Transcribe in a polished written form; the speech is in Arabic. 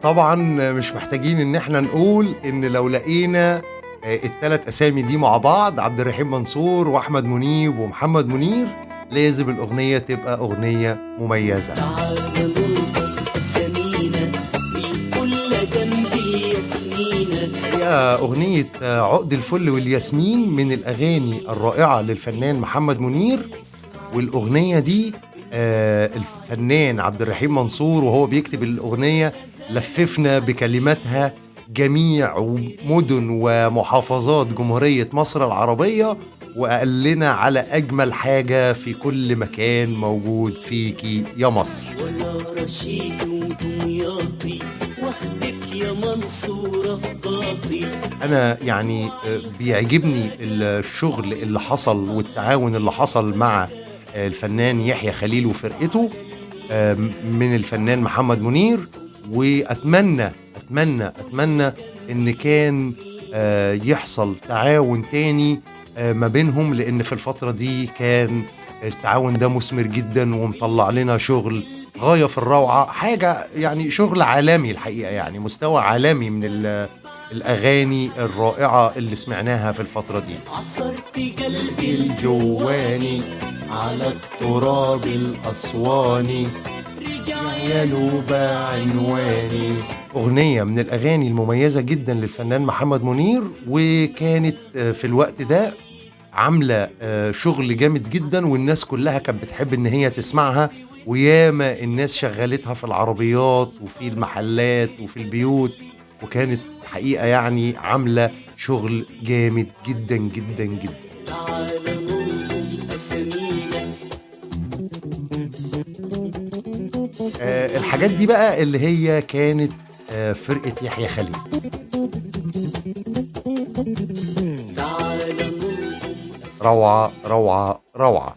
طبعًا مش محتاجين إن إحنا نقول إن لو لقينا ال3 أسامي دي مع بعض، عبد الرحيم منصور وأحمد منيب ومحمد منير، لازم الأغنية تبقى أغنية مميزة. تعالَ نربط أسامينا بالفُلة جنب الياسمينة. هي أغنية عقد الفل والياسمين من الأغاني الرائعة للفنان محمد منير، والأغنية دي الفنان عبد الرحيم منصور وهو بيكتب الأغنية لفّفنا بكلماتها جميع مدن ومحافظات جمهورية مصر العربية، وقال لنا على أجمل حاجة في كل مكان موجود فيكِ يا مصر. وأنا رشيد ودمياطي واخدك يا منصورة في ضاطي. أنا يعني بيعجبني الشغل اللي حصل والتعاون اللي حصل مع الفنان يحيى خليل وفرقته من الفنان محمد منير، وأتمنى، أتمنى إن كان يحصل تعاون تاني ما بينهم، لإن في الفترة دي كان التعاون ده مثمر جدًا ومطلّع لنا شغل غاية في الروعة، حاجة يعني شغل عالمي الحقيقة يعني مستوى عالمي من الأغاني الرائعة اللي سمعناها في الفترة دي. عصرت قلبي الجواني على التراب الأسواني رجع يا نوبة عنواني. أغنية من الأغاني المميزة جدًا للفنان محمد منير، وكانت في الوقت ده عاملة شغل جامد جدًا، والناس كلّها كانت بتحب إن هي تسمعها، وياما الناس شغّلتها في العربيات وفي المحلات وفي البيوت، وكانت حقيقة يعني عاملة شغل جامد جدًا، جدًا، جدًا. تعالَ نربط أسامينا. الحاجات دي بقى اللي هي كانت فرقة يحيى خليل. تعالَ نربط روعة، روعة، روعة.